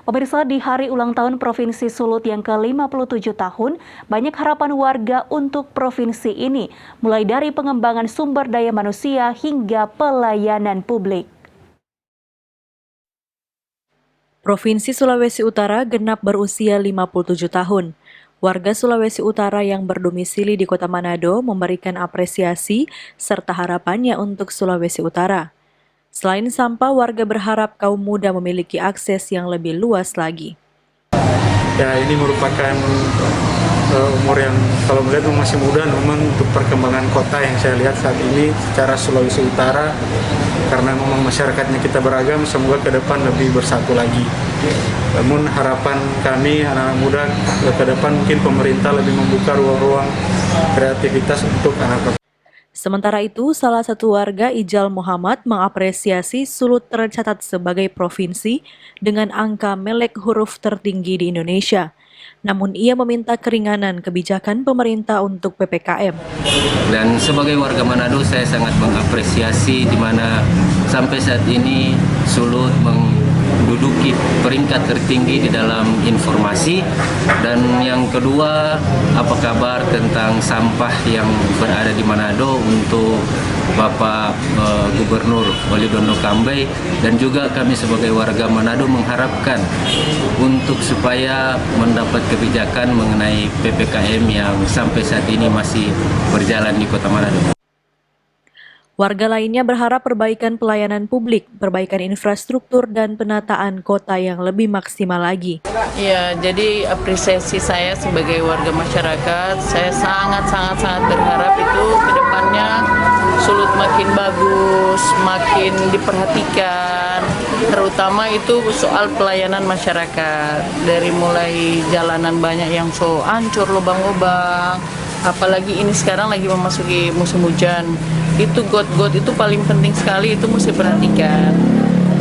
Pemirsa, di hari ulang tahun Provinsi Sulut yang ke-57 tahun, banyak harapan warga untuk provinsi ini, mulai dari pengembangan sumber daya manusia hingga pelayanan publik. Provinsi Sulawesi Utara genap berusia 57 tahun. Warga Sulawesi Utara yang berdomisili di Kota Manado memberikan apresiasi serta harapannya untuk Sulawesi Utara. Selain sampah, warga berharap kaum muda memiliki akses yang lebih luas lagi. Ya, ini merupakan umur yang kalau melihat masih muda, namun untuk perkembangan kota yang saya lihat saat ini secara Sulawesi Utara, karena memang masyarakatnya kita beragam, semoga ke depan lebih bersatu lagi. Namun harapan kami anak-anak muda ke depan mungkin pemerintah lebih membuka ruang-ruang kreativitas untuk anak-anak. Sementara itu, salah satu warga Ijal Muhammad mengapresiasi Sulut tercatat sebagai provinsi dengan angka melek huruf tertinggi di Indonesia. Namun ia meminta keringanan kebijakan pemerintah untuk PPKM. Dan sebagai warga Manado, saya sangat mengapresiasi di mana sampai saat ini Sulut menduduki peringkat tertinggi di dalam informasi. Dan yang kedua, apa kabar tentang sampah yang berada di Manado untuk Bapak Gubernur Walidondo Kambai, dan juga kami sebagai warga Manado mengharapkan untuk supaya mendapat kebijakan mengenai PPKM yang sampai saat ini masih berjalan di Kota Manado. Warga lainnya berharap perbaikan pelayanan publik, perbaikan infrastruktur, dan penataan kota yang lebih maksimal lagi. Ya, jadi apresiasi saya sebagai warga masyarakat, saya sangat berharap itu ke depannya Sulut makin bagus, makin diperhatikan, terutama itu soal pelayanan masyarakat. Dari mulai jalanan banyak yang hancur, lubang-lubang, apalagi ini sekarang lagi memasuki musim hujan. Itu got-got itu paling penting sekali, itu mesti perhatikan.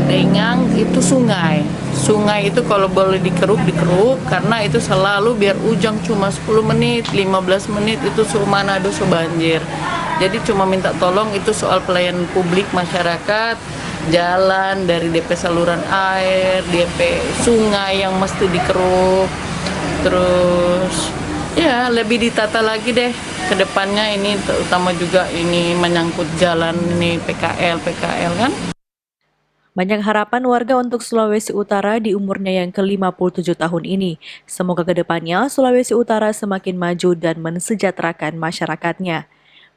Dengan itu sungai itu kalau boleh dikeruk, karena itu selalu biar ujang cuma 10 menit, 15 menit itu suruh Manado banjir. Jadi cuma minta tolong itu soal pelayanan publik masyarakat, jalan dari DP saluran air, DP sungai yang mesti dikeruk, terus ya lebih ditata lagi deh ke depannya, ini terutama juga ini menyangkut jalan ini PKL kan. Banyak harapan warga untuk Sulawesi Utara di umurnya yang ke-57 tahun ini. Semoga ke depannya Sulawesi Utara semakin maju dan mensejahterakan masyarakatnya.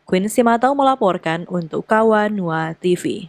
Queen Simatau melaporkan untuk Kawan Nua TV.